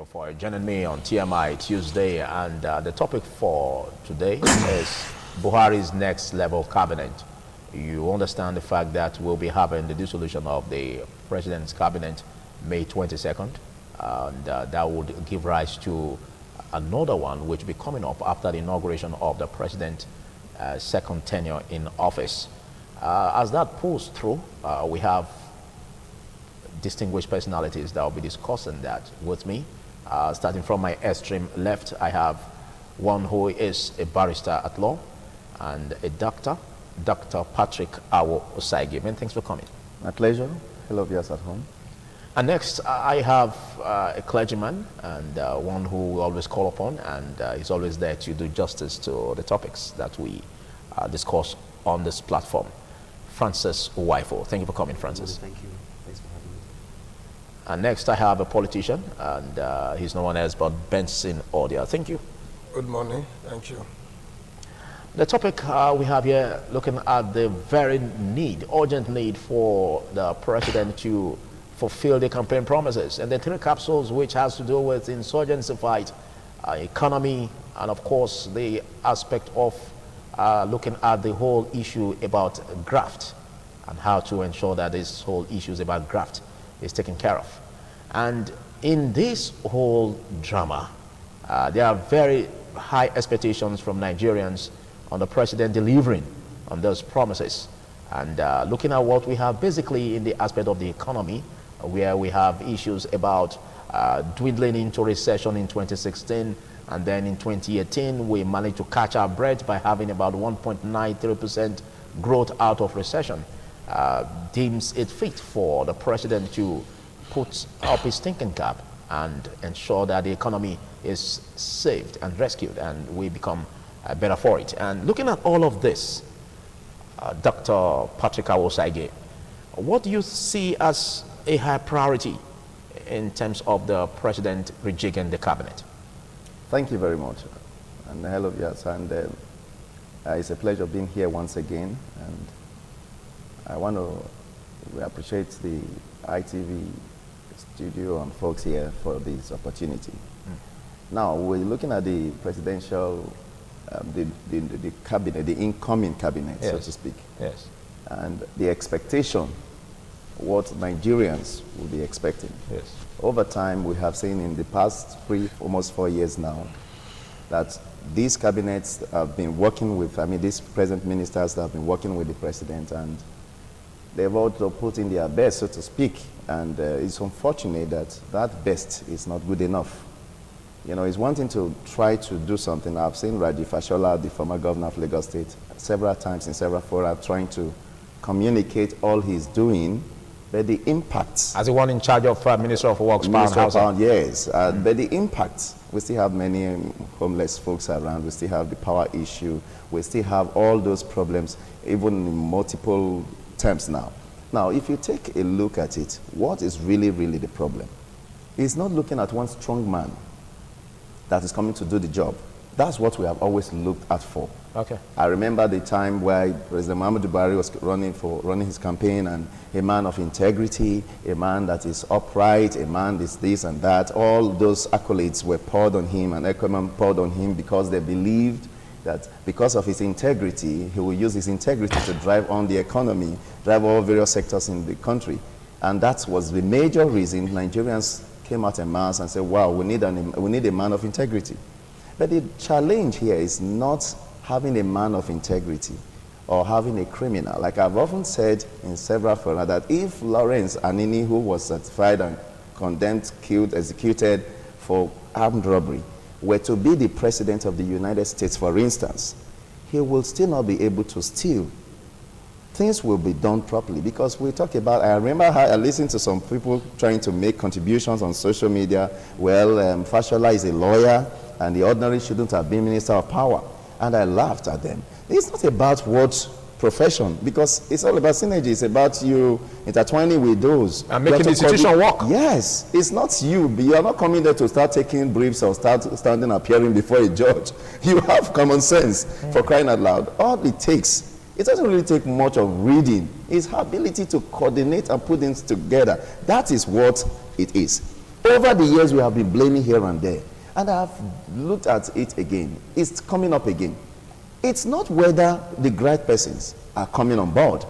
you for joining me on TMI Tuesday. And the topic for today is Buhari's next level cabinet. You understand the fact that we'll be having the dissolution of the president's cabinet May 22nd. And that would give rise to another one which will be coming up after the inauguration of the president's second tenure in office. As that pulls through, we have distinguished personalities that will be discussing that with me. Starting from my extreme left, I have one who is a barrister at law and a doctor, Dr. Patrick Awo Osaige. Many thanks for coming. My pleasure. Hello, viewers at home. And next, I have a clergyman and one who we always call upon, and he's always there to do justice to the topics that we discuss on this platform. Francis Uwaifo. Thank you for coming, Francis. Thank you. Thanks for having me. And next, I have a politician, and he's no one else but Benson Odia. Thank you. Good morning. Thank you. The topic we have here, looking at the very urgent need for the president to fulfill the campaign promises, and the three capsules which has to do with insurgency fight, economy, and of course the aspect of looking at the whole issue about graft and how to ensure that this whole issues about graft is taken care of. And in this whole drama, there are very high expectations from Nigerians on the president delivering on those promises. And looking at what we have basically in the aspect of the economy, where we have issues about dwindling into recession in 2016, and then in 2018 we managed to catch our breath by having about 1.93% growth out of recession. Deems it fit for the president to put up his thinking cap and ensure that the economy is saved and rescued and we become better for it. And looking at all of this, Dr. Patrick Awo Osaige, what do you see as a high priority in terms of the president rejigging the cabinet? Thank you very much. And hello, yes. And it's a pleasure being here once again. And I want to appreciate the ITV studio and folks here for this opportunity. Now, we're looking at the presidential, the cabinet, the incoming cabinet, yes, so to speak. Yes. And the expectation, what Nigerians will be expecting. Yes. Over time, we have seen in the past almost 4 years now, that these cabinets have been working with, these present ministers have been working with the president, and they've also put in their best, so to speak. And it's unfortunate that that best is not good enough. You know, it's one thing to try to do something. I've seen Raji Fashola, the former governor of Lagos State, several times in several fora trying to communicate all he's doing, but the impact... As the one in charge of Minister of Works, Power and Housing. Yes, but the impact, we still have many homeless folks around, we still have the power issue, we still have all those problems, even in multiple terms now. Now, if you take a look at it, what is really, really the problem? It's not looking at one strong man that is coming to do the job. That's what we have always looked at for. Okay. I remember the time where President Buhari was running his campaign, and a man of integrity, a man that is upright, a man is this and that. All those accolades were poured on him, and Equipment poured on him because they believed that because of his integrity, he will use his integrity to drive on the economy, drive all various sectors in the country. And that was the major reason Nigerians came out en masse and said, wow, we need a man of integrity. But the challenge here is not having a man of integrity or having a criminal. Like I've often said in several forums, that if Lawrence Anini, who was certified and condemned, killed, executed for armed robbery, were to be the president of the United States, for instance, he will still not be able to steal. Things will be done properly, because we talk about, I remember how I listened to some people trying to make contributions on social media. Well, Fashola is a lawyer, and the ordinary shouldn't have been Minister of Power. And I laughed at them. It's not about what profession, because it's all about synergy. It's about you intertwining with those. And making the institution work. Yes. It's not you. You are not coming there to start taking briefs or start standing appearing before a judge. You have common sense, for crying out loud. All it takes, it doesn't really take much of reading. It's her ability to coordinate and put things together. That is what it is. over the years we have been blaming here and there. And I have looked at it again. It's coming up again. It's not whether the right persons are coming on board.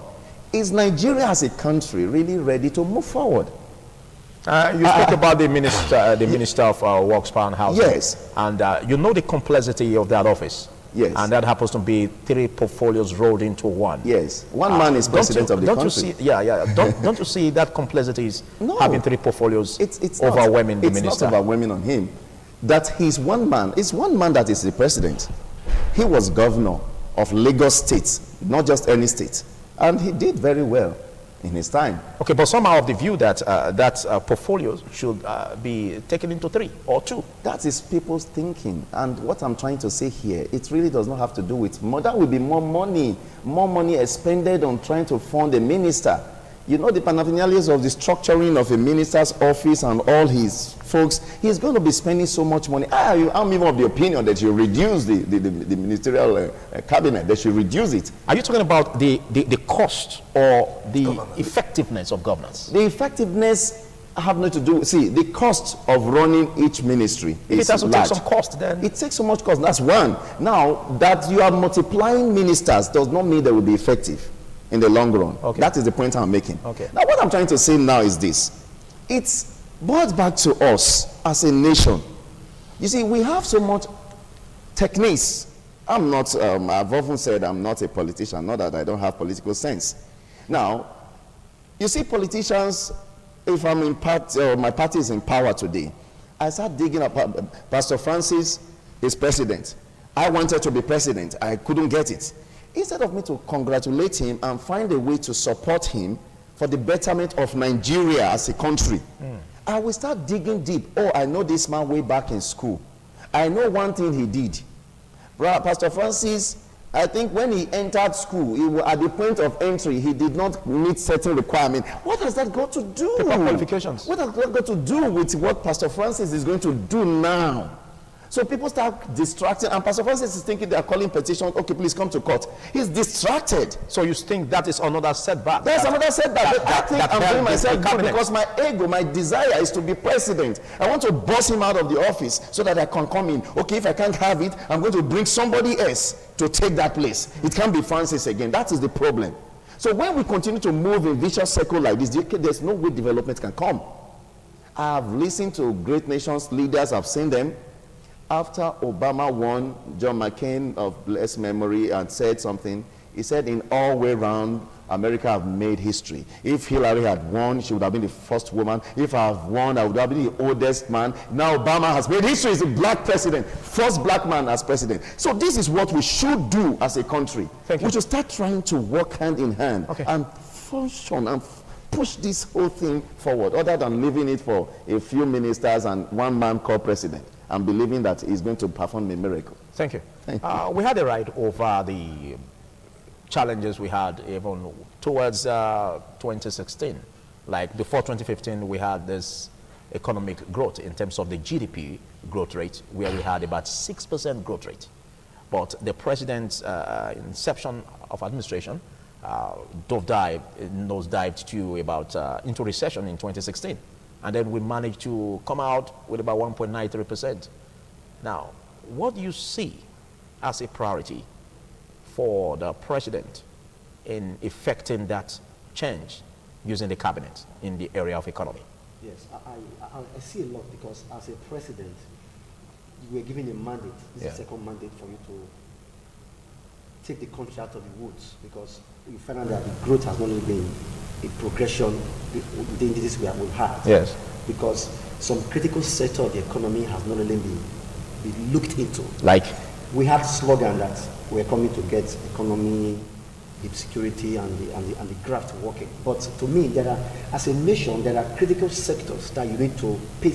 Is Nigeria as a country really ready to move forward? You speak about the Minister of Works, Power and Housing. Yes. And you know the complexity of that office. Yes. And that happens to be 3 portfolios rolled into one. Yes. One man is president of the country. You see, don't you see that complexity is having 3 portfolios it's overwhelming the minister? minister? It's not overwhelming on him. That he's one man. It's one man that is the president. He was governor of Lagos State, not just any state. And he did very well in his time. Okay, but some are of the view that portfolios should be taken into 3 or 2. That is people's thinking. And what I'm trying to say here, it really does not have to do with more. That will be more money expended on trying to fund a minister. You know, the paraphernalia of the structuring of a minister's office and all his folks, he's going to be spending so much money. I'm even of the opinion that you reduce the ministerial cabinet, they should reduce it. Are you talking about the cost or the effectiveness of governance? The effectiveness have nothing to do. See, the cost of running each ministry is it has to large. take some cost, then it takes so much cost. That's one. Now that you are multiplying ministers does not mean they will be effective in the long run. Okay. That is the point I'm making. Okay. Now what I'm trying to say now is this. It's brought back to us as a nation. You see, we have so much techniques. I'm not, I've often said I'm not a politician, not that I don't have political sense. Now, you see politicians, if I'm in my party is in power today, I start digging up, Pastor Francis is president. I wanted to be president. I couldn't get it. Instead of me to congratulate him and find a way to support him for the betterment of Nigeria as a country, I will start digging deep. Oh, I know this man way back in school. I know one thing he did. Pastor Francis, I think when he entered school, at the point of entry, he did not meet certain requirements. What has that got to do? Paper qualifications. What has that got to do with what Pastor Francis is going to do now? So people start distracted, and Pastor Francis is thinking they are calling petition, okay, please come to court. He's distracted. So you think that is another setback? That's another setback. I think I'm doing myself good cabinet. because my ego, my desire is to be president. I want to boss him out of the office so that I can come in. Okay, if I can't have it, I'm going to bring somebody else to take that place. It can't be Francis again. That is the problem. So when we continue to move in vicious circle like this, there's no way development can come. I've listened to great nations, leaders, I've seen them. After Obama won, John McCain of blessed memory and said something. He said, in all way round, America have made history. If Hillary had won, she would have been the first woman. If I have won, I would have been the oldest man. Now Obama has made history. He's a black president, first black man as president. So this is what we should do as a country. Thank you. We should start trying to work hand in hand and function and push this whole thing forward, other than leaving it for a few ministers and one man called president, and believing that he's going to perform a miracle. Thank you. Thank you. We had a ride over the challenges we had even towards 2016. Like before 2015, we had this economic growth in terms of the GDP growth rate, where we had about 6% growth rate. But the president's inception of administration nosedived to about into recession in 2016. And then we managed to come out with about 1.93%. Now, what do you see as a priority for the president in effecting that change using the cabinet in the area of economy? Yes, I see a lot, because as a president, you were given a mandate. This is the second mandate for you to take the country out of the woods, because you find out that the growth has not only been a progression within this we've had. Yes. Because some critical sector of the economy has not only been looked into. Like? We had slogan that we're coming to get economy, the security and the graft working. But to me, as a nation, there are critical sectors that you need to pay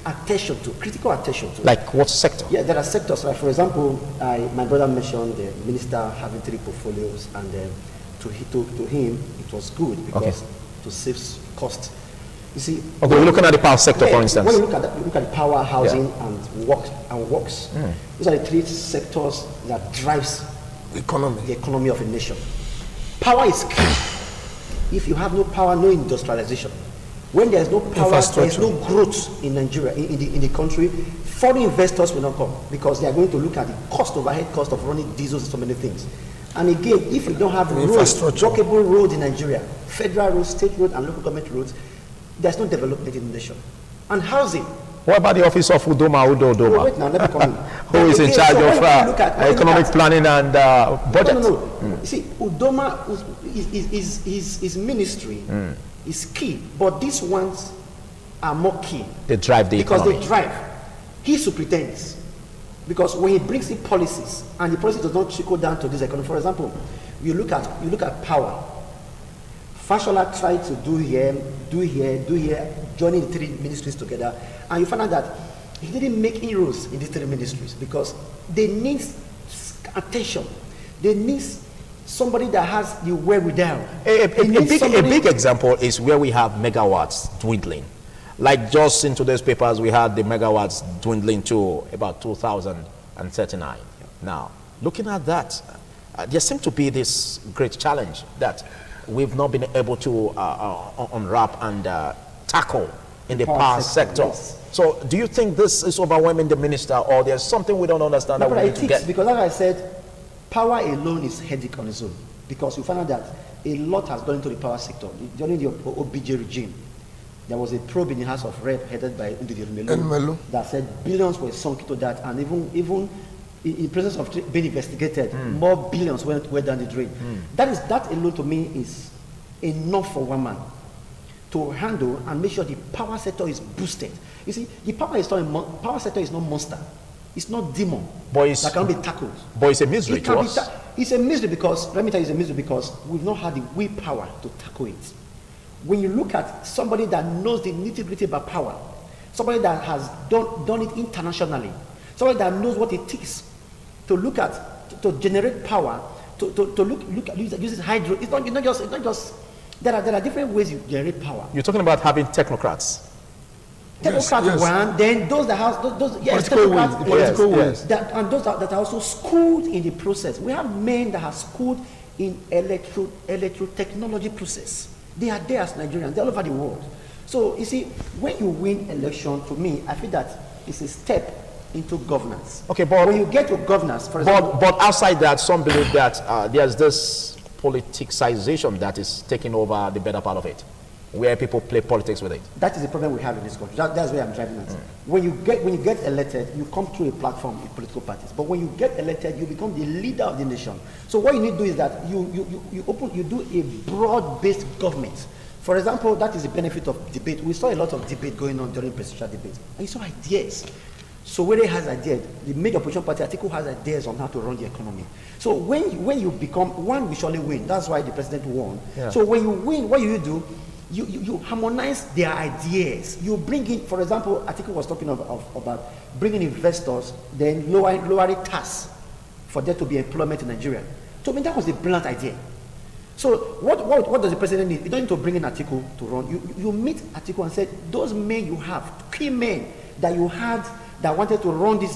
attention to, critical attention to. Like what sector? Yeah, there are sectors. Like, for example, my brother mentioned the minister having 3 portfolios, and to him, it was good because to save cost. You see, okay, we're looking at the power sector, for instance. When you look at the power, housing, and works. Those are the 3 sectors that drives the economy of a nation. Power is key. If you have no power, no industrialization. When there's no power, there's no growth in Nigeria, in the country, foreign investors will not come because they are going to look at the overhead cost of running diesels and so many things. And again, if you don't have roads, walkable roads in Nigeria, federal roads, state roads, and local government roads, there's no development in the nation. And housing. What about the office of Udoma Udoma? Oh, wait now, let me come in. Who is in charge of economic planning and budget? No. You see, Udoma, his ministry is key, but these ones are more key. They drive the economy. Because they drive. He superintends. Because when he brings in policies, and the policy does not trickle down to this economy. For example, you look at power. Fashola tried to do here, joining the three ministries together, and you find out that he didn't make inroads in these three ministries because they need attention. They need somebody that has the wherewithal. A big example is where we have megawatts dwindling. Like just in today's papers, we had the megawatts dwindling to about 2039. Now, looking at that, there seems to be this great challenge that we've not been able to unwrap and tackle in the power sector. Yes. So do you think this is overwhelming the minister, or there's something we don't understand that we need to get? Because like I said, power alone is headache on its own. Because you find out that a lot has gone into the power sector. During the OBJ regime, there was a probe in the House of Rep headed by Melu that said billions were sunk into that, and even in the presence of being investigated, more billions went down the drain. That alone to me is enough for one man to handle and make sure the power sector is boosted. You see, the power sector is not monster. It's not demon that can be tackled. But it's a misery to us. It's a misery because, let me tell you, it's a misery because we've not had the willpower to tackle it. When you look at somebody that knows the nitty-gritty about power, somebody that has done it internationally, somebody that knows what it takes to look at, to generate power, to look at using hydro. It's not just. There are different ways you generate power. You're talking about having technocrats. Technocrats yes. one, then those that have those political ways. And those that are also schooled in the process. We have men that are schooled in electro-technology process. They are there as Nigerians. They're all over the world. So you see, when you win election, to me, I feel that it's a step into governance. Okay, but when you get to governance, for example, but outside that, some believe that there's this politicization that is taking over the better part of it, where people play politics with it. That is the problem we have in this country. That's where I'm driving at. When you get elected, you come through a platform in political parties. But when you get elected, you become the leader of the nation. So what you need to do is that you do a broad-based government. For example, that is the benefit of debate. We saw a lot of debate going on during presidential debate, and you saw ideas. So where they has ideas, the major opposition party, Atiku, has ideas on how to run the economy. So when you become one, we surely win. That's why the president won. Yeah. So when you win, what you do? You harmonize their ideas. You bring in, for example, Atiku was talking about bringing investors, then lowering tax for there to be employment in Nigeria. So I mean, that was a brilliant idea. So what does the president need? You don't need to bring in Atiku to run. You meet Atiku and say, those men you have, key men that you had that wanted to run this,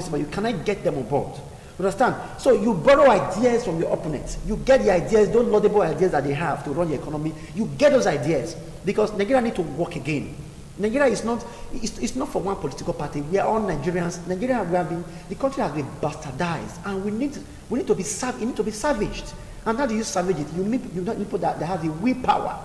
but you cannot get them on board. You understand? So you borrow ideas from your opponents. You get the ideas, those laudable ideas that they have to run the economy. You get those ideas because Nigeria need to work again. Nigeria is not, it's not for one political party. We are all Nigerians. The country has been bastardized, and we need to be savaged. And how do you savage it? You need people that have the willpower,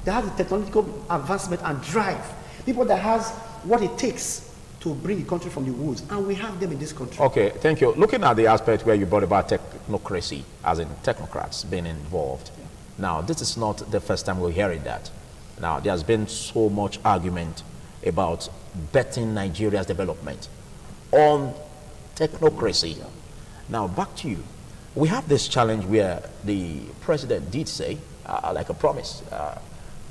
that have the technological advancement and drive. People that has what it takes to bring the country from the woods, and we have them in this country. Okay, thank you. Looking at the aspect where you brought about technocracy, as in technocrats being involved. Yeah. Now, this is not the first time we're hearing that. Now, there's been so much argument about betting Nigeria's development on technocracy. Yeah. Now, back to you. We have this challenge where the president did say, like a promise,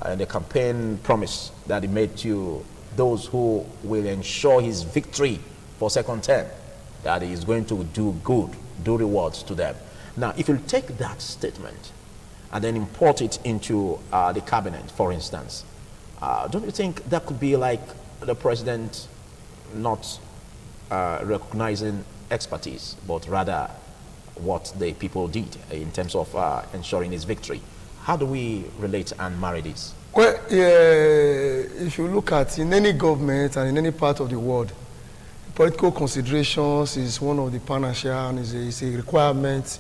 the campaign promise that he made to those who will ensure his victory for second term, that he is going to do good, do rewards to them. Now, if you take that statement and then import it into the cabinet, for instance, don't you think that could be like the president not recognizing expertise, but rather what the people did in terms of ensuring his victory? How do we relate and marry this? Well, if you look at in any government and in any part of the world, political considerations is one of the panacea and is a requirement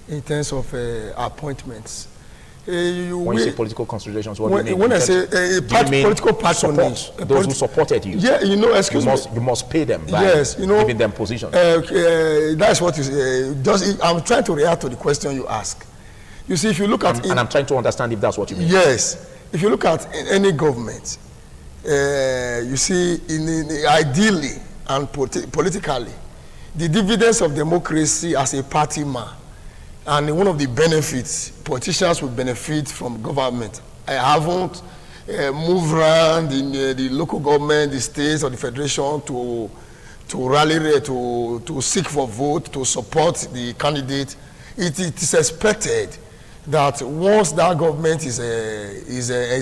in terms of appointments. When you say political considerations, what do you mean? When I say political patronage, those who supported you. Yeah, excuse me. You must pay them by giving them positions. That's what you say. I'm trying to react to the question you ask. You see, if you look at... and I'm trying to understand if that's what you mean. Yes. If you look at any government, you see, ideally and politically, the dividends of democracy as a party man, and one of the benefits, politicians will benefit from government. I haven't moved around in the local government, the states or the federation to rally, to seek for vote, to support the candidate. It is expected that once that government is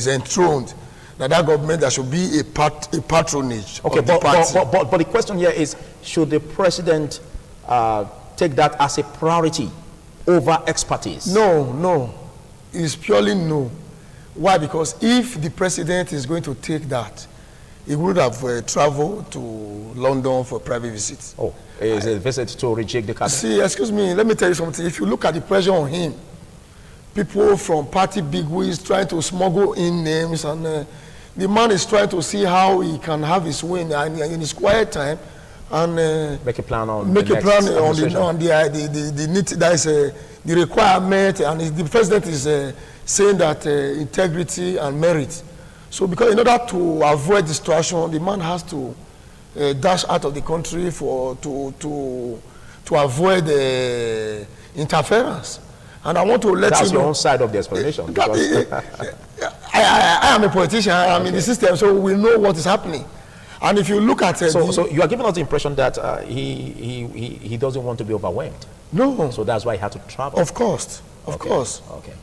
enthroned, that government there should be a patronage of the party. But the question here is, should the president take that as a priority over expertise? No. It's purely no. Why? Because if the president is going to take that, he would have traveled to London for private visits. Oh, is a visit to reject the cabinet? See, excuse me, let me tell you something. If you look at the pressure on him, people from party bigwigs trying to smuggle in names, and the man is trying to see how he can have his way in his quiet time, and make a plan on the requirement, and the president is saying that integrity and merit. So, because in order to avoid distraction, the man has to dash out of the country to avoid interference. And I want to let That's you know. your own side of the explanation. I am a politician. I'm in the system, so we know what is happening. And if you look at so you are giving us the impression that he doesn't want to be overwhelmed. No. So that's why he had to travel. Of course. Okay.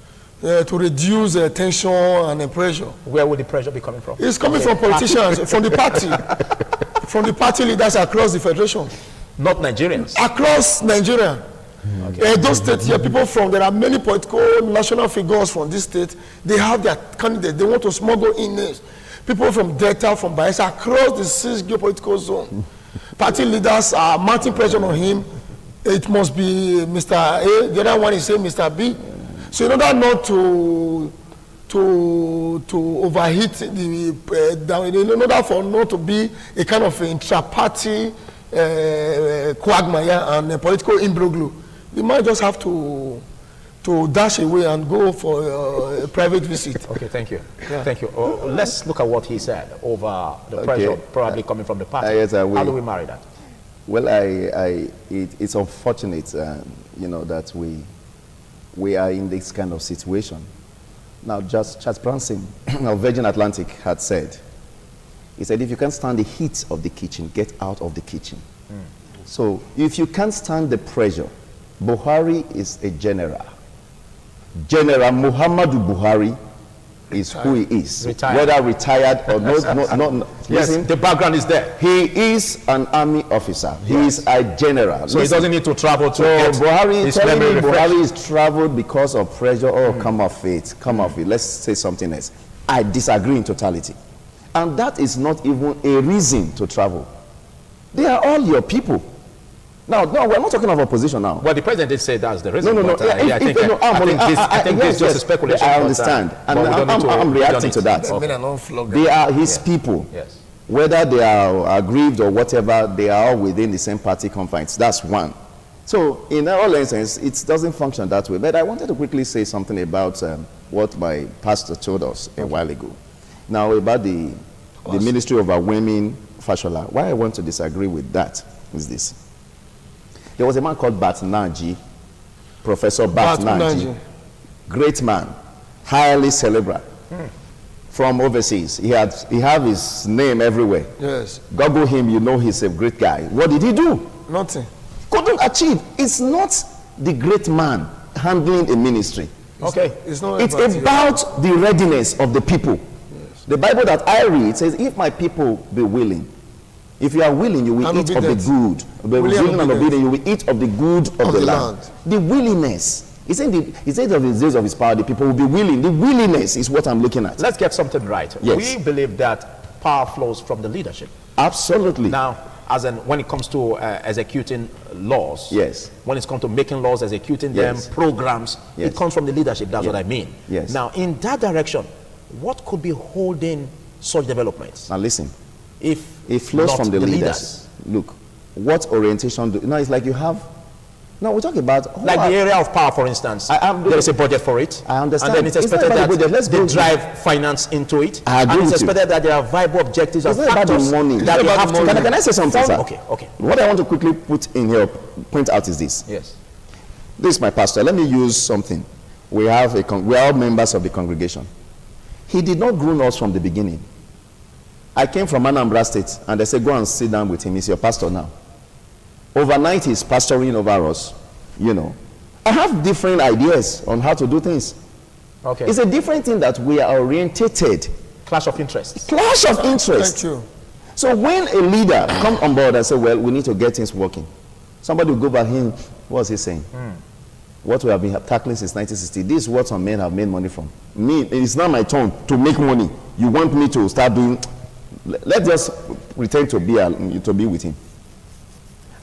To reduce tension and pressure. Where would the pressure be coming from? It's coming from politicians, from the party, from the party leaders across the federation. Not Nigerians. Across Nigeria. Those states here, people from, there are many political national figures from this state, they have their candidates, they want to smuggle in names. People from Delta, from Bayelsa, across the 6 geopolitical zone. Party leaders are mounting pressure on him. It must be Mr. A, the other one is saying Mr. B. So in order not to overheat in order for not to be a kind of intra-party quagmire and a political imbroglio, we might just have to dash away and go for a private visit. Okay, thank you. Yeah. Thank you. Let's look at what he said over the pressure probably coming from the party. Yes, how do we marry that? Well, it's unfortunate, that we are in this kind of situation. Now, just Charles Branson of Virgin Atlantic had said, he said, if you can't stand the heat of the kitchen, get out of the kitchen. So if you can't stand the pressure, Buhari is a general. General Muhammadu Buhari is who he is. Retired. Whether retired or not. Yes, listen, the background is there. He is an army officer. He is a general. So he doesn't need to travel to get Buhari, his memory refreshed. Buhari is traveled because of pressure. Come off it. Let's say something else. I disagree in totality. And that is not even a reason to travel. They are all your people. Now, no, we're not talking of opposition now. Well, the president did say that's the reason. No. I think this is just a speculation. I understand. And I'm reacting to that. Okay. They are his people. Yes. Whether they are aggrieved or whatever, they are all within the same party confines. That's one. So, in all essence, it doesn't function that way. But I wanted to quickly say something about what my pastor told us a while ago. Now, about the Ministry of Women, Fashola. Why I want to disagree with that is this. There was a man called Bat Naji, Professor Bat Naji, great man, highly cerebral, from overseas. He have his name everywhere. Yes. Google him, you know he's a great guy. What did he do? Nothing. Couldn't achieve. It's not the great man handling a ministry. Okay. It's about the readiness of the people. Yes. The Bible that I read says, if my people be willing, if you are willing, you will eat of the good. Willing and obedient, you will eat of the good of the land. The willingness. He said of his days of his power, the people will be willing. The willingness is what I'm looking at. Let's get something right. Yes. We believe that power flows from the leadership. Absolutely. Now, as in when it comes to executing laws, yes. When it comes to making laws, executing yes. them, programs, yes. it comes from the leadership. That's yes. what I mean. Yes. Now, in that direction, what could be holding such developments? Now listen, if it flows not from the leaders. leaders. Look, what orientation do? Now it's like you have. Now we're talking about like the area of power, for instance. There is a budget for it. I understand. And then it's expected that they drive to finance into it. I agree and it's with you. expected that there are viable objectives and it's not about factors the money. that they have to. Can I say something, sir? Okay, okay. What I want to quickly put in here, point out is this. Yes. This is my pastor. Let me use something. We are all members of the congregation. He did not groom us from the beginning. I came from Anambra State, and they said, go and sit down with him. He's your pastor now. Overnight, he's pastoring over us. You know, I have different ideas on how to do things. Okay. It's a different thing that we are orientated. Clash of interests. Clash of interest. Thank you. So when a leader comes on board and say, well, we need to get things working, somebody will go back him. What's he saying? What we have been tackling since 1960. This is what some men have made money from. Me, it's not my turn to make money. You want me to start doing? Let's just pretend to be with him.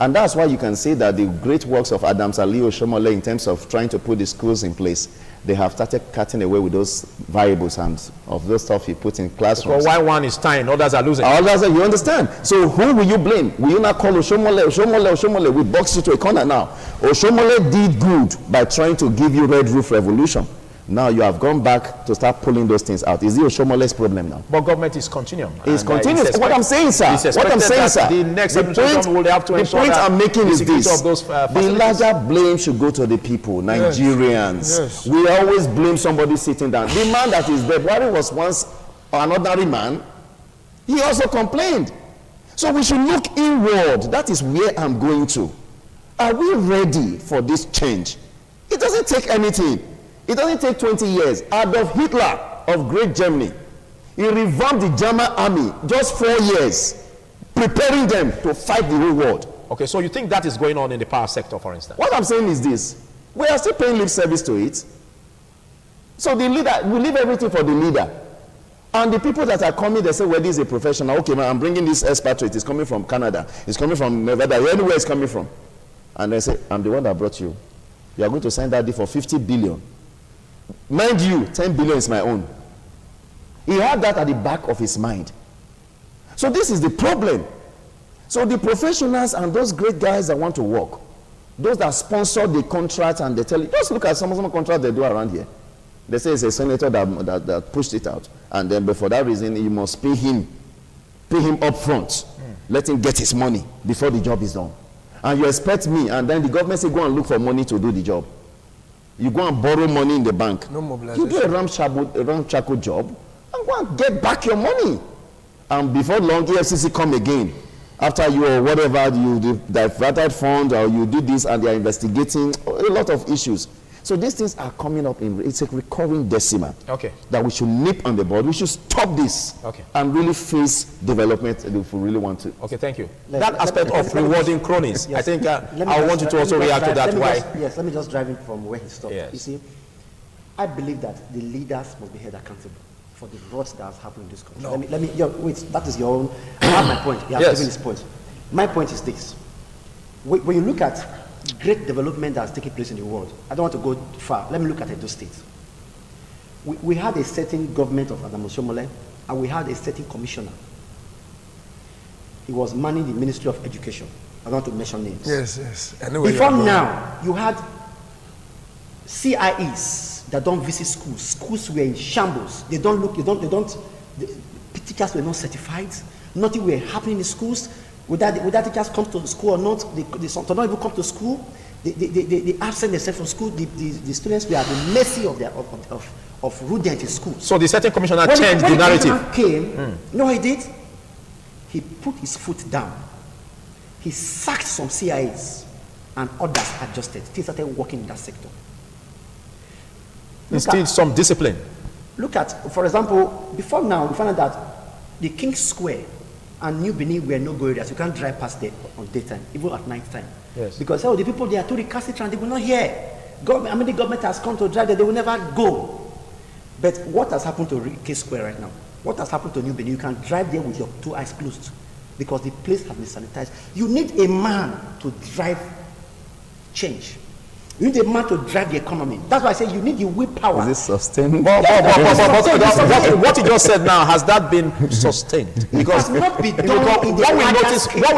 And that's why you can say that the great works of Adams Ali Oshomole in terms of trying to put the schools in place, they have started cutting away with those variables and of those stuff he put in classrooms. So why one is tying, others are losing? Others, you understand? So who will you blame? Will you not call Oshomole? We box you to a corner now. Oshomole did good by trying to give you Red Roof Revolution. Now you have gone back to start pulling those things out. Is it Oshomole's problem now? But government is continuing. It's continuous. What I'm saying, sir. What I'm saying, sir. The next administration will have to ensure the point I'm making is this. The larger blame should go to the people, Nigerians. Yes. We always blame somebody sitting down. The man that is there, Buhari was once an ordinary man. He also complained. So we should look inward. That is where I'm going to. Are we ready for this change? It doesn't take anything. It doesn't take 20 years. Adolf Hitler of Great Germany, he revamped the German army just 4 years, preparing them to fight the whole world. Okay, so you think that is going on in the power sector, for instance? What I'm saying is this. We are still paying lip service to it. So the leader, we leave everything for the leader. And the people that are coming, they say, well, this is a professional. Okay, man, I'm bringing this expatriate. It's coming from Canada. It's coming from Nevada. Anywhere it's coming from. And they say, I'm the one that brought you. You are going to sign that deal for 50 billion. Mind you, 10 billion is my own. He had that at the back of his mind. So this is the problem. So the professionals and those great guys that want to work, those that sponsor the contract and they tell you, just look at some contract they do around here. They say it's a senator that pushed it out. And then for that reason, you must pay him up front. Let him get his money before the job is done. And you expect me, and then the government say, go and look for money to do the job. You go and borrow money in the bank. No mobilization. You do a ramshackle job and go and get back your money. And before long, EFCC come again. After you or whatever, you diverted funds or you do this and they are investigating a lot of issues. So these things are coming up it's a recurring decimal. Okay. That we should nip on the board. We should stop this. Okay. And really face development if we really want to. Okay, thank you. That aspect of rewarding cronies, Yes. I think I want you to also react to that. Why? Yes, let me just drive in from where he stopped. Yes. You see, I believe that the leaders must be held accountable for the rot that has happened in this country. No. Let me wait, that is your own. I have my point. You have given his point. My point is this. When you look at great development that has taken place in the world, I don't want to go far. Let me look at Edo State. We had a certain government of Adam Oshomole, and we had a certain commissioner. He was manning the Ministry of Education. I don't want to mention names. Yes. Anyway, Before now, you had CIEs that don't visit schools. Schools were in shambles. They don't look, the teachers were not certified. Nothing were happening in schools. Whether teachers come to school or not, they don't even come to school. They absent themselves from school. The students were at the mercy of Rudent in school. So the certain commissioner changed the narrative. When the came, you know what he did? He put his foot down. He sacked some CIAs and others adjusted. Things started working in that sector. Instead, some discipline. Look at, for example, before now, we found out that the King's Square and New Benin were no-go areas. You can't drive past there on daytime, even at night time. Yes. Because the people there are too recalcitrant, they will not hear. The government has come to drive there, they will never go. But what has happened to K Square right now? What has happened to New Benin? You can drive there with your 2 eyes closed because the place has been sanitized. You need a man to drive change. You need a man to drive the economy. That's why I say you need the willpower. Is it sustainable? What you just said now, has that been sustained? Because not be done what we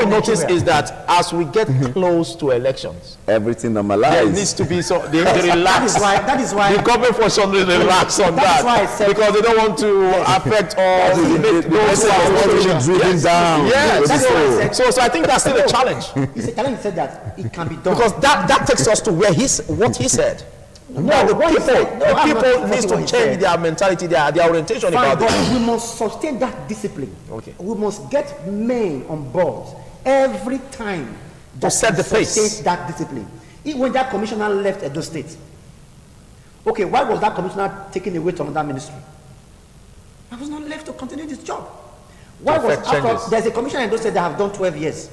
notice is that as we get close to elections, everything normalized. there needs to be they relax. That is why the government for some reason relax on that, why I said, because they don't want to affect all those who are driven down. Yes. So I think that's still a challenge. It's a challenge. He said that it can be done Because that takes us to where what he said. The people need to change their mentality, their orientation about but this. we must sustain that discipline. Okay. We must get men on board every time To set the pace. sustain that discipline. When that commissioner left Edo State, okay, why was that commissioner taken away from that ministry? I was not left to continue this job. Why was after, there's a commissioner in Edo State that have done 12 years.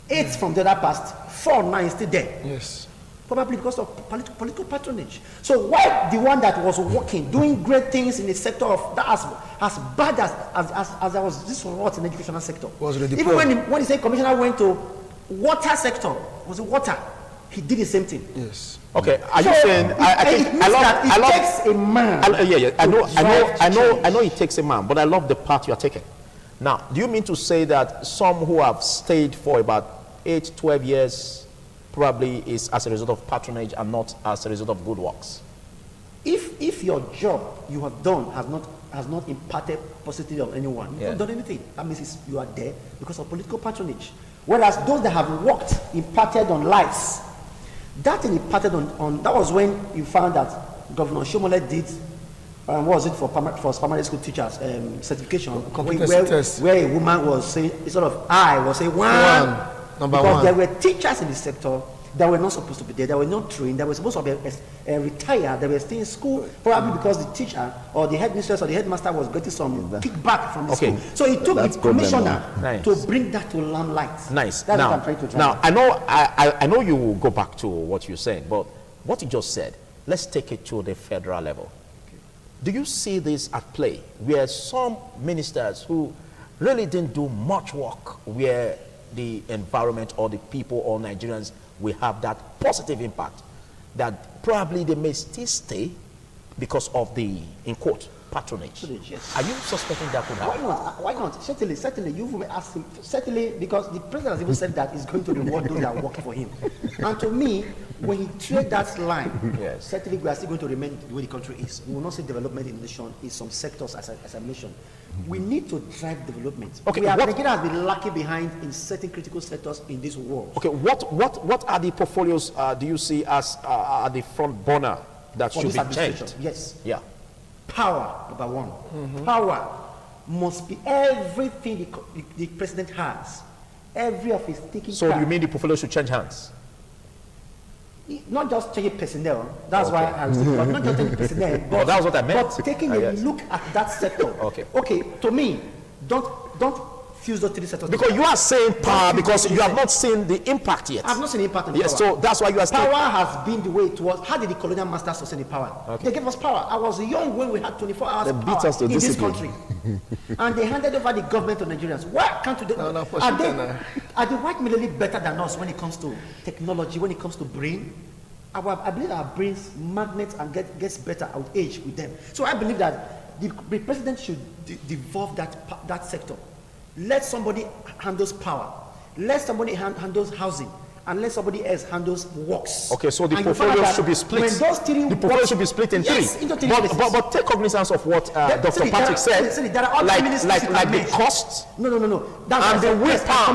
8 from the other past, 4 now is still there. Yes. Probably because of political patronage. So why the one that was working, doing great things in the sector of that as bad as there was this rot in the educational sector. Was even when he said commissioner went to water sector, was it water? He did the same thing. Yes. Okay, are you saying I love takes a man. I know it takes a man, but I love the path you are taking. Now, do you mean to say that some who have stayed for about 8, 12 years probably is as a result of patronage and not as a result of good works? If your job you have done has not impacted positively on anyone, you've not done anything. That means you are there because of political patronage. Whereas those that have worked impacted on lives, that thing impacted on that was when you found that Governor Shomole did what was it for primary school teachers certification, where a woman was saying Number because 1. there were teachers in the sector that were not supposed to be there, that were not trained, that were supposed to be retired, that were staying in school, probably because the teacher or the headmistress or the headmaster was getting some kickback from the school. So it took the commissioner to bring that to limelight. Nice. That's what I'm trying to drive. Now, I know you will go back to what you're saying, but what you just said, let's take it to the federal level. Okay. Do you see this at play, where some ministers who really didn't do much work, where the environment or the people or Nigerians will have that positive impact, that probably they may still stay because of the, in quote, patronage? Yes. Are you suspecting that could happen? Why not? Certainly, you will ask him. Certainly, because the president has even said that he's going to reward those that are working for him. And to me, when he treated that line, certainly we are still going to remain the way the country is. We will not see development in the nation in some sectors, as I mentioned. We need to drive development. Okay, Nigeria has been lacking behind in certain critical sectors in this world. Okay, what are the portfolios do you see as the front burner that should be changed? Yes. Yeah. Power, number 1. Power must be everything the president has. Every of his taking. So you mean the portfolio should change hands? Not just changing personnel. That's why I was saying, not just changing personnel. But, that was what I meant. But taking a look at that sector. Okay. To me, don't fuse those 3 sectors. Because you are saying power because you have not seen the impact yet. I've not seen the impact. Yes, so that's why you are saying power has been the way it was. How did the colonial masters sustain the power? They gave us power. I was young when we had 24 hours of power in this country. And they handed over the government to Nigerians. Why can't they? Are the white really better than us when it comes to technology, when it comes to brain? I believe our brains magnet and gets better with age with them. So I believe that the president should devolve that sector. Let somebody handles power. Let somebody handles housing. And let somebody else handles works. Okay, so the portfolio should be split. The portfolio should be split in 3. But take cognizance of what Dr. Patrick said. There are like the costs. No. And the willpower.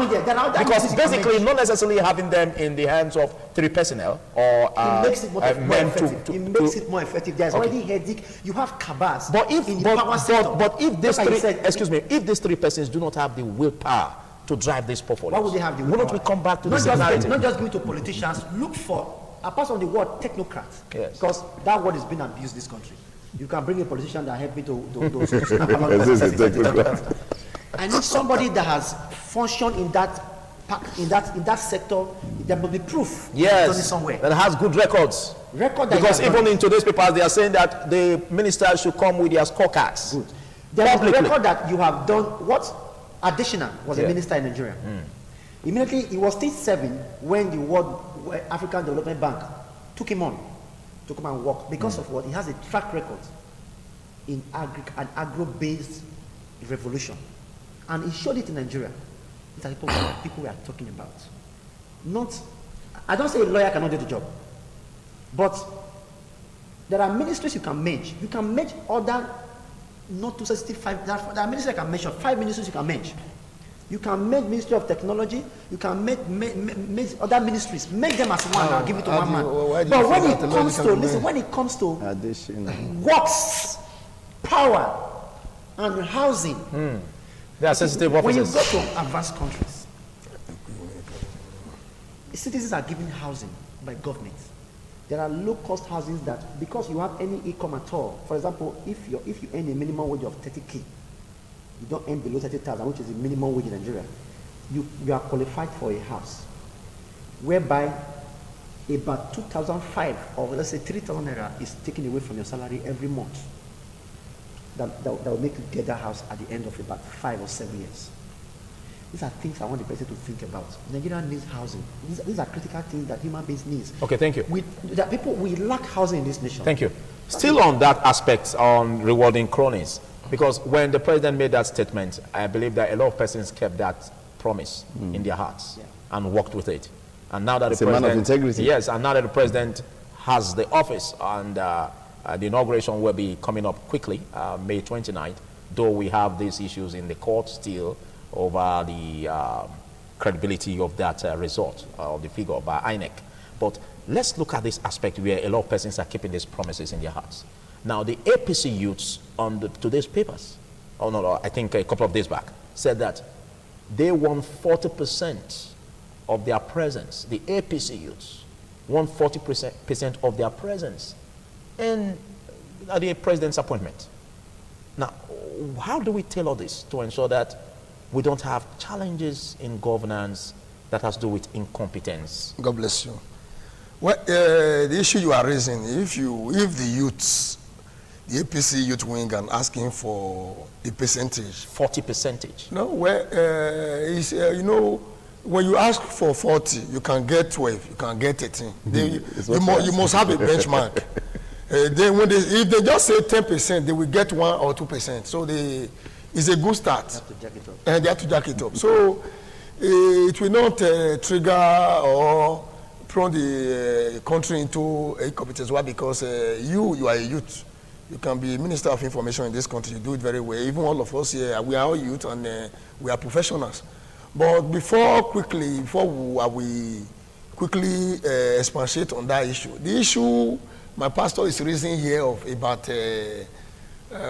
Because basically, not necessarily having them in the hands of 3 personnel or it makes it more effective. It makes it more effective. There's already headache. You have cabals. But if these 3 persons do not have the willpower to drive this portfolio, why would they have the willpower? Why don't we come back to the same narrative? Not just going to politicians. Look for, apart from the word technocrat, because that word is being abused in this country. You can bring a politician that help me to I need somebody that has functioned in that in that sector, there must be proof. Yes, done it somewhere. that has good records. Because even in today's papers, they are saying that the minister should come with their scorecards. Good. There is a record that you have done. What additional was a minister in Nigeria? Immediately, he was still serving when the World African Development Bank took him on to come and work because of what he has a track record in an agro-based revolution, and he showed it in Nigeria. These are people we are talking about. Not, I don't say a lawyer cannot do the job, but there are ministries you can merge. You can merge other not 265. There are ministries you can mention. 5 ministries you can merge. You can make Ministry of Technology. You can make other ministries. Make them as one and give it to one man. But when it comes to when it comes to works, power, and housing, they are sensitive officers. When you go to advanced countries, citizens are given housing by government. There are low-cost houses that, because you have any income at all. For example, if you earn a minimum wage of 30K, you don't earn below 30,000, which is the minimum wage in Nigeria, you are qualified for a house, whereby about 2,500 or let's say 3,000 naira is taken away from your salary every month. That will make you get that house at the end of about 5 or 7 years. These are things I want the president to think about. Nigeria needs housing. These are critical things that human beings need. Okay, thank you. We lack housing in this nation. Thank you. Still on that aspect on rewarding cronies, because when the president made that statement, I believe that a lot of persons kept that promise in their hearts and worked with it. And now that the president, a man of integrity. Yes, and now that the president has the office, and the inauguration will be coming up quickly, May 29th, though we have these issues in the court still over the credibility of that result, of the figure by INEC. But let's look at this aspect where a lot of persons are keeping these promises in their hearts. Now, the APC youths on today's papers, I think a couple of days back, said that they won 40% of their presence. The APC youths won 40% of their presence in the president's appointment. Now, how do we tailor this to ensure that we don't have challenges in governance that has to do with incompetence? God bless you. Well, the issue you are raising, if the youths, the APC youth wing, and asking for a percentage, 40%. No, you know, when you ask for 40, you can get 12, you can get 13. You must have a benchmark. If they just say 10%, they will get 1 or 2%. So it's a good start. They have to jack it up. They have to jack it up. So it will not trigger or prone the country into incompetence. Why? Because you are a youth. You can be Minister of Information in this country. You do it very well. Even all of us here, we are all youth and we are professionals. But before we quickly expatiate on that issue, the issue my pastor is raising here about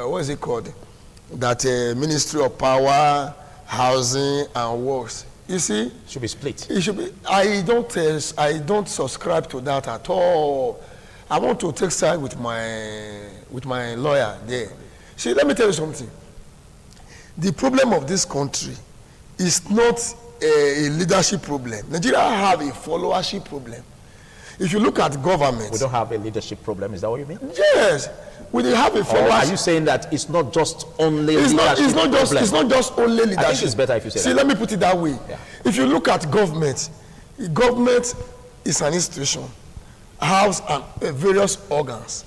what is it called? That Ministry of Power, Housing and Works. You see, should be split. It should be. I don't subscribe to that at all. I want to take side with my lawyer there. See, let me tell you something. The problem of this country is not a leadership problem. Nigeria have a followership problem. If you look at government, we don't have a leadership problem. Is that what you mean? Yes, we have a followership. Or are you saying that it's not just only leadership? It's not just only leadership. I think it's better if you say that. See, let me put it that way. Yeah. If you look at government is an institution, house and various organs.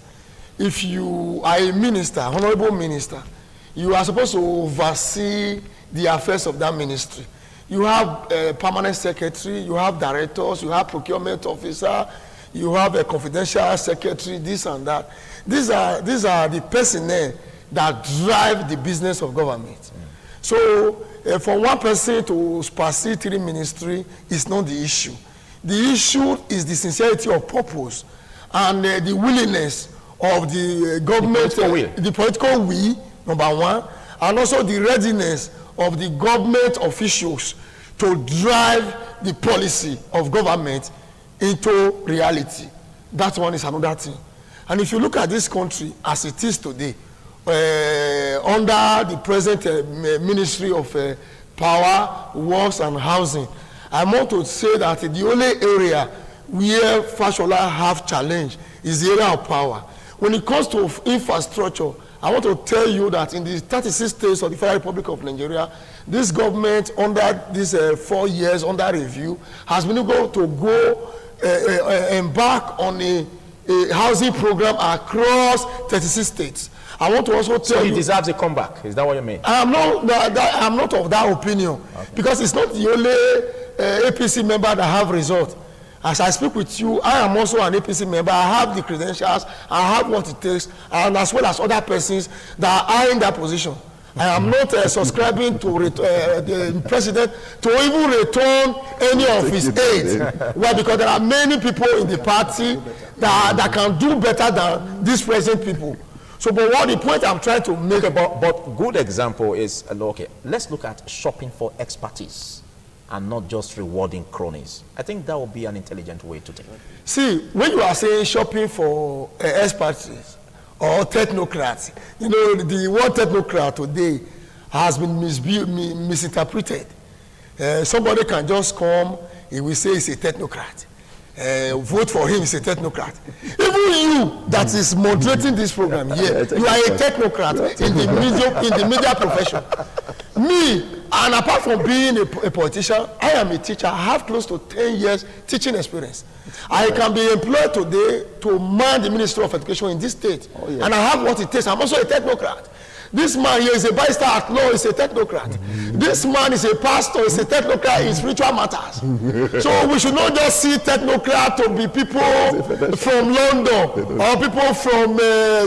If you are a minister, honorable minister, you are supposed to oversee the affairs of that ministry. You have a permanent secretary, you have directors, you have procurement officer, you have a confidential secretary, this and that. These are the personnel that drive the business of government. So for one person to supersede 3 ministries is not the issue. The issue is the sincerity of purpose and the willingness of the government, the political will, number one, and also the readiness of the government officials to drive the policy of government into reality. That one is another thing. And if you look at this country as it is today, under the present Ministry of Power, Works and Housing, I want to say that the only area where Fashola have challenge is the area of power. When it comes to infrastructure, I want to tell you that in the 36 states of the Federal Republic of Nigeria, this government under these 4 years under review has been able to go embark on a housing program across 36 states. I want to also tell you... So he deserves a comeback, is that what you mean? I'm not of that opinion, okay. Because it's not the only APC member that have result. As I speak with you, I am also an APC member. I have the credentials, I have what it takes, and as well as other persons that are in that position. I am not subscribing to the president to even return any of his aides. Well, because there are many people in the party that can do better than these present people. So, but what the point I'm trying to make about... But good example is, okay, let's look at shopping for expertise and not just rewarding cronies. I think that would be an intelligent way to take it. See, when you are saying shopping for expertise or technocrats, you know, the word technocrat today has been misinterpreted. Somebody can just come, he will say he's a technocrat. Vote for him, he's a technocrat. Even you that is moderating this program here, you are a technocrat in the media profession. Me, and apart from being a politician, I am a teacher. I have close to 10 years teaching experience. I can be employed today to man the Ministry of Education in this state. Oh, yeah. And I have what it takes. I'm also a technocrat. This man here is a barrister at law, is a technocrat. This man is a pastor, is a technocrat in spiritual matters. So we should not just see technocrat to be people from London or people from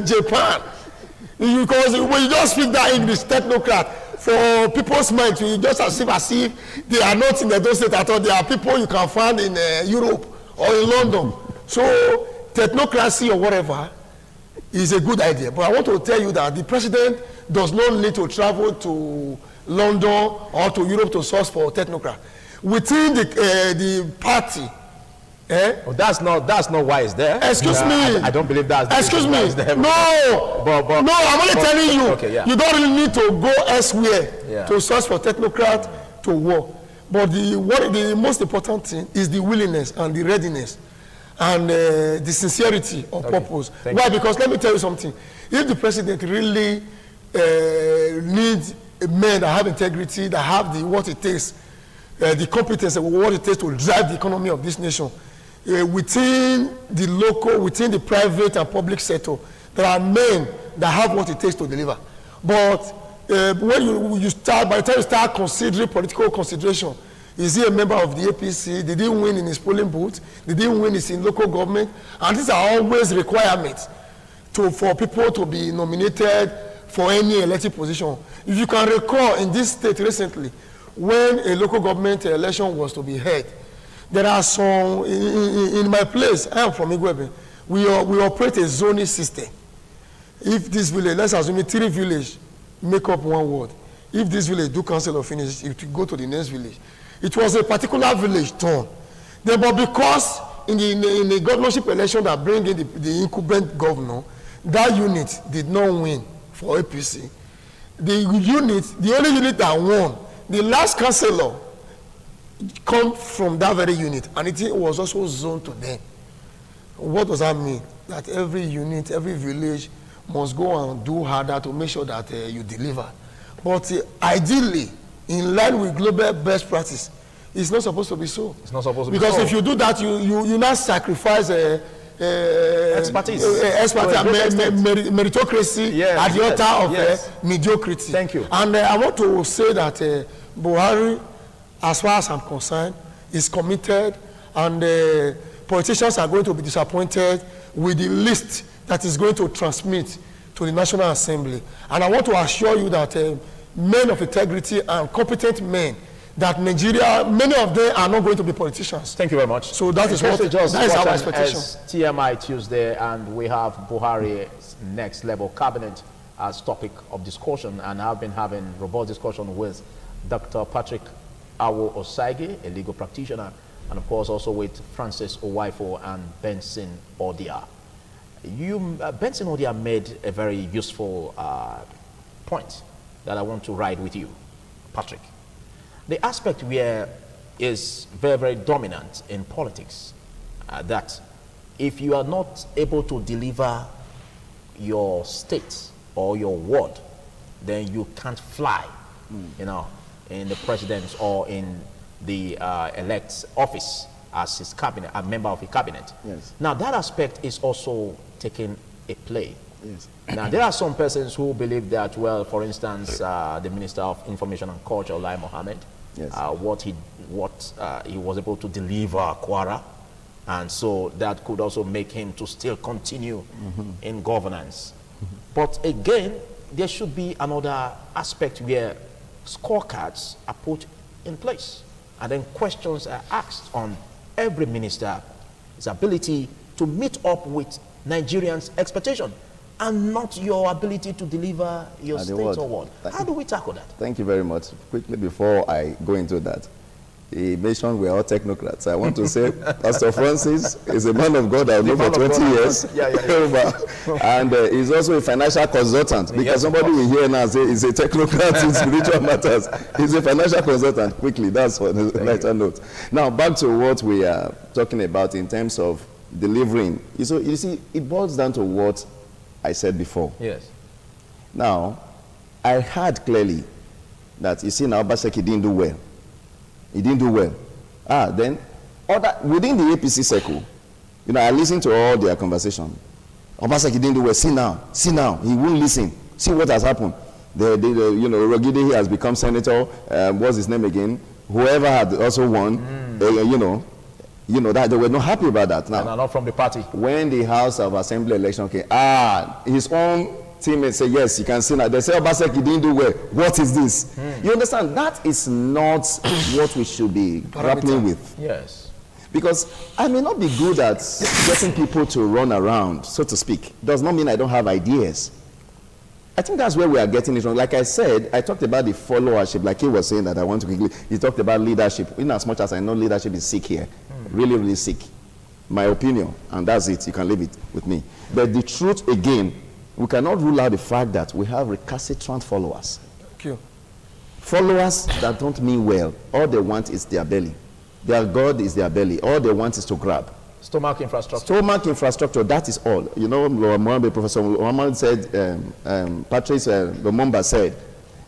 Japan. Because when you just speak that English, technocrat, for people's mind, you just as if they are not in the state at all. They are people you can find in Europe or in London. So technocracy or whatever is a good idea. But I want to tell you that the president does not need to travel to London or to Europe to source for technocrat. Within the party, well, that's not why it's there. Excuse me. I don't believe that's. Excuse me. No. But no, I'm only telling you. Okay, yeah. You don't really need to go elsewhere to source for technocrat to work. But the most important thing is the willingness and the readiness and the sincerity of purpose. Why? Because let me tell you something. If the president really needs men that have integrity, that have what it takes, the competence and what it takes to drive the economy of this nation, within the local, within the private and public sector, there are men that have what it takes to deliver. But when you start, by the time you start considering political consideration, is he a member of the APC? Did he win in his polling booth? Did he win in local government? And these are always requirements for people to be nominated for any elected position. If you can recall, in this state recently, when a local government election was to be held, there are some, in my place, I am from Igwebe, we operate a zoning system. If this village, let's assume 3 villages make up 1 ward. If this village do council or finish, it will go to the next village. It was a particular village turn. Then, but because in the governorship election that bring in the incumbent governor, that unit did not win for APC. The only unit that won, the last councillor come from that very unit, and it was also zoned to them. What does that mean? That every unit, every village must go and do harder to make sure that you deliver. But ideally, in line with global best practice, it's not supposed to be so. It's not supposed to be so. Because if you do that, you now sacrifice expertise, meritocracy at the altar of mediocrity. Thank you. And I want to say that Buhari, as far as I'm concerned, is committed, and politicians are going to be disappointed with the list that is going to transmit to the National Assembly. And I want to assure you that men of integrity and competent men, that Nigeria, many of them are not going to be politicians. Thank you very much. So that is what that is our expectation. TMI Tuesday, and we have Buhari's next level cabinet as topic of discussion, and I've been having robust discussion with Dr. Patrick Awo Osaige, a legal practitioner, and of course also with Francis Owaifo and Benson Odia. Benson Odia made a very useful point that I want to ride with you, Patrick. The aspect where is very, very dominant in politics. That if you are not able to deliver your state or your ward, then you can't fly, you know, in the president's or in the elect's office as his cabinet, a member of a cabinet. Yes. Now that aspect is also taking a play. Yes. Now there are some persons who believe that, well, for instance, the Minister of Information and Culture, Lai Mohammed, Yes. what he was able to deliver Kwara, and so that could also make him to still continue in governance. But again, there should be another aspect where scorecards are put in place, and then questions are asked on every minister's ability to meet up with Nigerians' expectation, and not your ability to deliver your state or what. How do we tackle that? Thank you very much. Quickly, before I go into that, he mentioned we are all technocrats. I want to say Pastor Francis is a man of God I've known for 20 years. And he's also a financial consultant, because somebody will hear now say he's a technocrat in spiritual matters. He's a financial consultant. Quickly, that's what the lighter note. Now, back to what we are talking about in terms of delivering. So, you see, it boils down to what I said before. Yes. Now, I heard clearly that, you see, now Obaseki didn't do well. He didn't do well. Then within the APC circle, you know, I listened to all their conversation. Obaseki didn't do well. See now, he won't listen. See what has happened. You know, Rogide has become senator. What's his name again? Whoever had also won, you know that they were not happy about that. Now, and not from the party. When the House of Assembly election came, his own teammates say, yes, you can see now. They say, Obaseki didn't do well. What is this? You understand? That is not what we should be grappling with. Yes. Because I may not be good at getting people to run around, so to speak. Does not mean I don't have ideas. I think that's where we are getting it wrong. Like I said, I talked about the followership, like he was saying that I want to quickly. He talked about leadership. In as much as I know leadership is sick here, really, really sick. My opinion, and that's it. You can leave it with me. But the truth, again, we cannot rule out the fact that we have recalcitrant followers. Thank you. Followers that don't mean well. All they want is their belly. Their God is their belly. All they want is to grab. Stomach infrastructure. Stomach infrastructure, that is all. You know, Professor Muhammad said, Patrice Lumumba said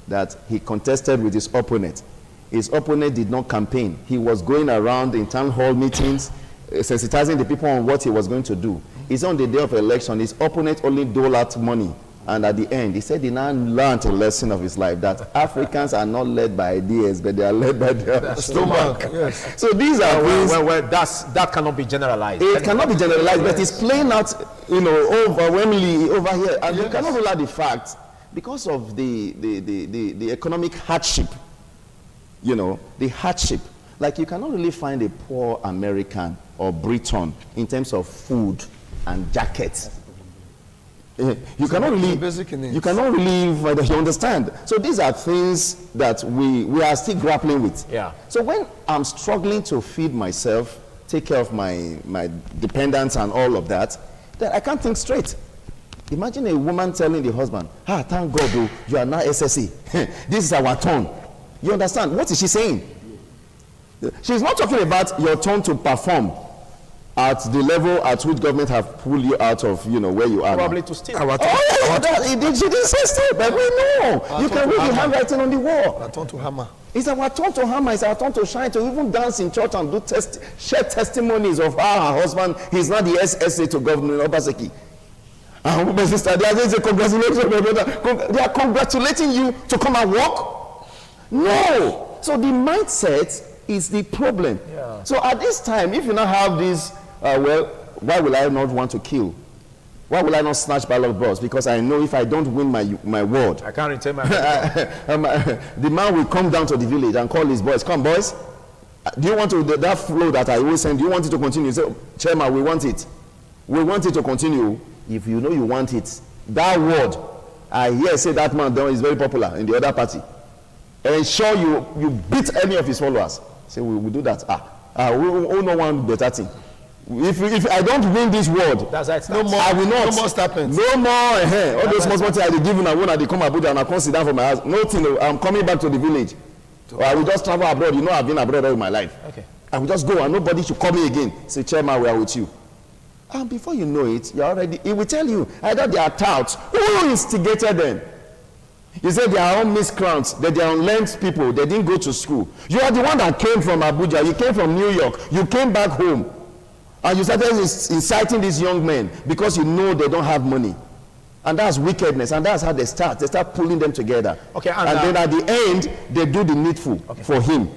that he contested with his opponent. His opponent did not campaign. He was going around in town hall meetings, sensitizing the people on what he was going to do. It's on the day of election, his opponent only doled out money. And at the end, he said he now learned a lesson of his life, that Africans are not led by ideas, but they are led by their stomach. Yes. So these are things. That cannot be generalized. It cannot be generalized, but it's playing out, you know, overwhelmingly over here. And you cannot rule out the fact, because of the economic hardship, you know, the hardship. Like, you cannot really find a poor American or Briton in terms of food and jackets. You cannot really, you understand. So these are things that we are still grappling with. Yeah. So when I'm struggling to feed myself, take care of my dependents and all of that, then I can't think straight. Imagine a woman telling the husband, thank God, oh, you are now SSE. This is our turn. You understand? What is she saying? She's not talking about your turn to perform at the level at which government have pulled you out of, you know, where you are. Probably now. to steal. She didn't say steal, but we know. You can read the handwriting on the wall. Our turn to hammer. It's our turn to hammer. It's our turn to shine, to even dance in church and do share testimonies of how her husband, he's not the SSA to Governor Obaseki. My sister, they are congratulations. They are congratulating you to come and work. No. So the mindset is the problem. Yeah. So at this time, if you now have this, well, why will I not want to kill? Why will I not snatch ballot box? Because I know if I don't win my word, I can't retain my the man will come down to the village and call his boys. Come, boys. Do you want to that flow that I always send? Do you want it to continue? You say, Chairman, we want it. We want it to continue. If you know you want it, that word, I hear say that man is very popular in the other party. Ensure you beat any of his followers. Say we do that. We no one better thing. If I don't win this word, that's right. No more. I will not. No more stipends. No more. All those small things I give and I come Abuja and I come sit down for my house. Nothing. I'm coming back to the village. Or I will just travel abroad. You know, I've been abroad all my life. Okay. I will just go and nobody should call me again. Say, Chairman, we are with you. And before you know it, you're already, he will tell you, either they are touts. Who instigated them? You said they are all miscreants, that they are unlearned people, they didn't go to school. You are the one that came from Abuja, you came from New York, you came back home. And you started inciting these young men because you know they don't have money. And that's wickedness, and that's how they start. They start pulling them together. Okay, and then at the end, they do the needful for him.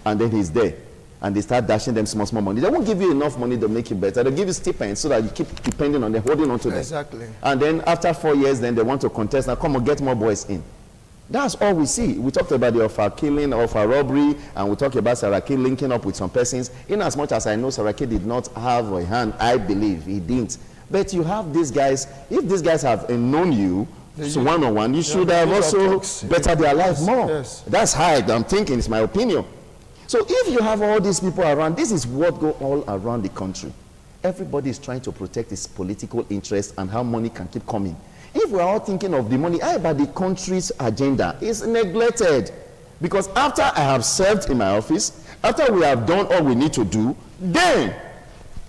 And then he's there. And they start dashing them small money. They won't give you enough money to make it better. They'll give you stipends so that you keep depending on them, holding on to them. Exactly. And then after 4 years, then they want to contest. Now come on, get more boys in. That's all we see. We talked about the offer killing, offer robbery, and we talked about Saraki linking up with some persons. In as much as I know Saraki did not have a hand, I believe he didn't. But you have these guys, if these guys have known you, so one-on-one, you should have also bettered their life more. Yes. That's how I'm thinking, it's my opinion. So if you have all these people around, this is what go all around the country. Everybody is trying to protect his political interests and how money can keep coming. If we are all thinking of the money, how about the country's agenda is neglected? Because after I have served in my office, after we have done all we need to do, then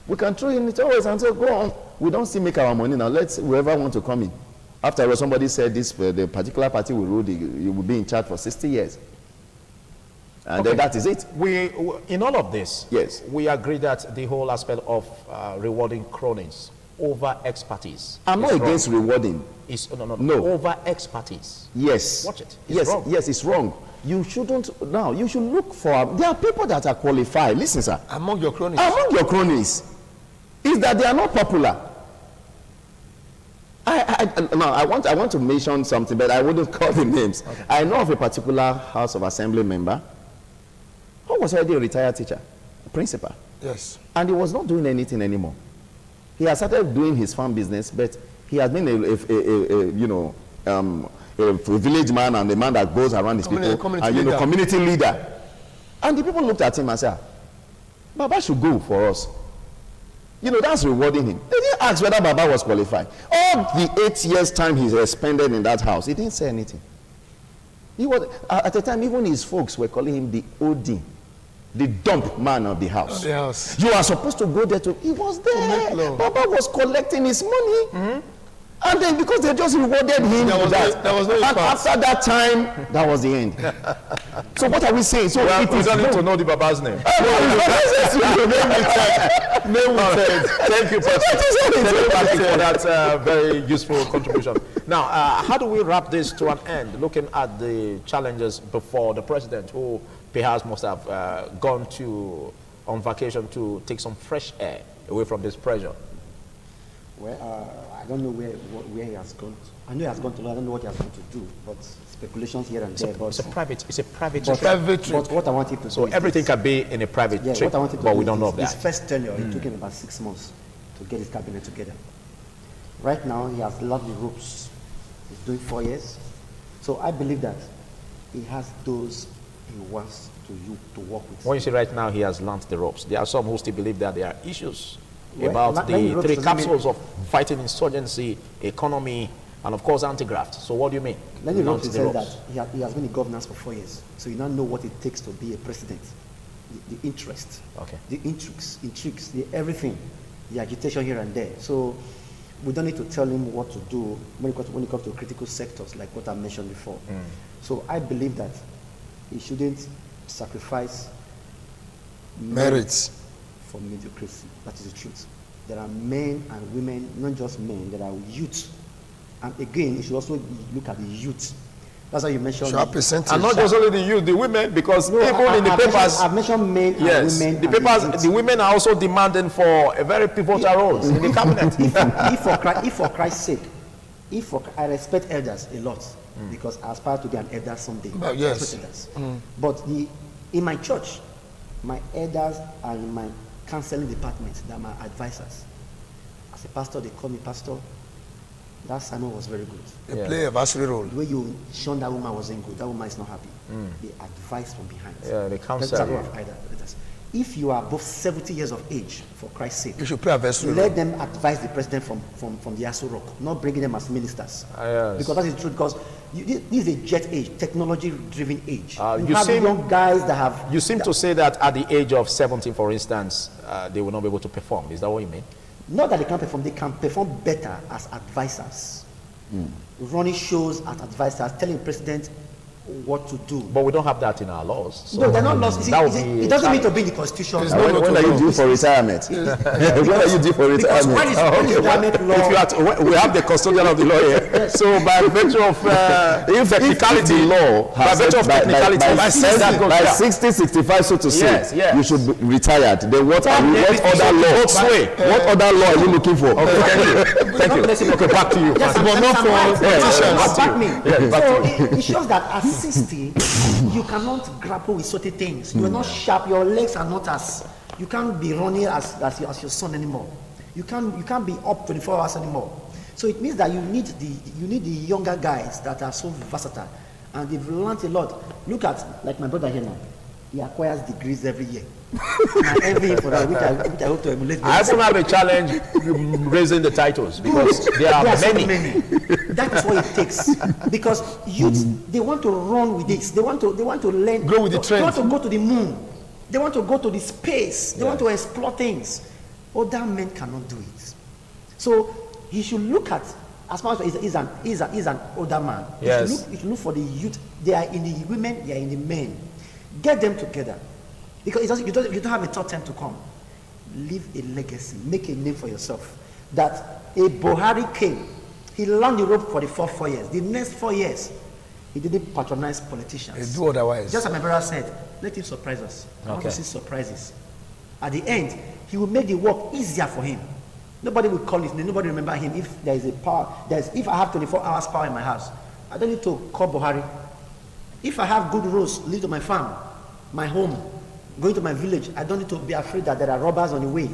we can throw in it always and say, go on. We don't still make our money now. Let's whoever want to come in. After all, somebody said this, the particular party will rule, you will be in charge for 60 years. And then that is it. In all of this, yes, we agree that the whole aspect of rewarding cronies over expertise. I'm not against rewarding. No. Over expertise. Yes. Watch it. Yes, yes, it's wrong. You shouldn't, now, you should look for, there are people that are qualified. Listen, sir. Among your cronies. Among your cronies. Is that they are not popular. I want to mention something, but I wouldn't call the names. Okay. I know of a particular House of Assembly member who was already a retired teacher, a principal. Yes. And he was not doing anything anymore. He has started doing his farm business, but he has been a village man and a man that goes around his people, and community leader. And the people looked at him and said, Baba should go for us. That's rewarding him. They didn't ask whether Baba was qualified. All the 8 years time he spent in that house, he didn't say anything. He was, at the time, even his folks were calling him the OD, the dump man of the house. You are supposed to go there to, he was there. Baba was collecting his money. Mm-hmm. And then because they just rewarded him with that. And after that time, that was the end. So what are we saying? So we don't need to know the Baba's name. Thank you, Pastor, for that very useful contribution. Now, how do we wrap this to an end, looking at the challenges before the president, who perhaps must have gone on vacation to take some fresh air away from this pressure? Well, I don't know where he has gone to. I know he has gone to. I don't know what he has gone to do, but speculations here and there. It's a private trip. But what I want him to do. So everything can be in a private trip, what I want him to but do we don't know of that. His first tenure, it took him about 6 months to get his cabinet together. Right now, he has learned the ropes. He's doing 4 years. So I believe that he has those he wants to work with. When you say right now he has learned the ropes, there are some who still believe that there are issues about the 3 capsules of fighting insurgency, economy, and of course anti-graft. So what do you mean? Let me represent that he has been in governance for 4 years. So you now know what it takes to be a president. The interest, the intrigues, the everything, the agitation here and there. So we don't need to tell him what to do when it comes to critical sectors like what I mentioned before. So I believe that he shouldn't sacrifice merits for mediocrity. That is the truth. There are men and women, not just men, there are youth. And again, you should also look at the youth. That's how you mentioned. And not just only the youth, the women, because people in the papers. I've mentioned men and women. The papers, the women are also demanding for a very pivotal roles in the cabinet. If for Christ's sake, I respect elders a lot, because I aspire to be an elder someday. Yes. But in my church, my elders are in my counseling department, that are my advisors. As a pastor, they call me pastor. That sermon was very good. They play a vassal role. The way you shown that woman wasn't good, that woman is not happy. They advise from behind. Yeah, they counsel. if you are above 70 years of age, for Christ's sake, You should play adversary. let them advise the president from the Aso Rock, not bringing them as ministers. Yes. Because that is true. Because this is a jet age, technology-driven age. You you have seem- young guys that have. You seem to say that at the age of 17, for instance, they will not be able to perform. Is that what you mean? Not that they can perform better as advisors. Running shows as advisors, telling the president what to do. But we don't have that in our laws. So No, they're not lost. that would be It doesn't need to be in the constitution. It's When, not when are you due for retirement? When are you due for Because when retirement? is retirement law? If you are to, we have the custodian of the law here. So by virtue of technicality, law by has virtue of said technicality, that goes by down. 60, 65, so to say, Yes, yes. you should be retired. Then what other law are you looking for? Thank you. Okay, back to you. Yes, Francis. But not for politicians. Back me. Yeah, back So to it shows that at 60, you cannot grapple with certain things. You are not sharp. Your legs are not as. You can't be running as your son anymore. You can't be up 24 hours anymore. So it means that you need the younger guys that are so versatile, and they've learned a lot. Look at like my brother here now. He acquires degrees every year. And every for that, which I hope to emulate. I also have a challenge raising the titles because there are There are so many. many. That is what it takes. Because youth, they want to run with this. They want to learn. Go with the They trend. want to go to the moon. They want to go to the space. They want to explore things. Other men cannot do it. So he should look at, as much as he's an older man. Yes. He should look for the youth. They are in the women. They are in the men. Get them together. Because you don't have a third time to come. Leave a legacy. Make a name for yourself. That a Buhari came. He learned the rope for the first 4 years. The next 4 years, he didn't patronize politicians. They do otherwise. Just as my brother said, let him surprise us. I want to Okay. see surprises. At the end, he will make the work easier for him. Nobody will call his name. Nobody will remember him if there is a power. If I have 24 hours power in my house, I don't need to call Buhari. If I have good roads, lead to my farm, my home, going to my village, I don't need to be afraid that there are robbers on the way.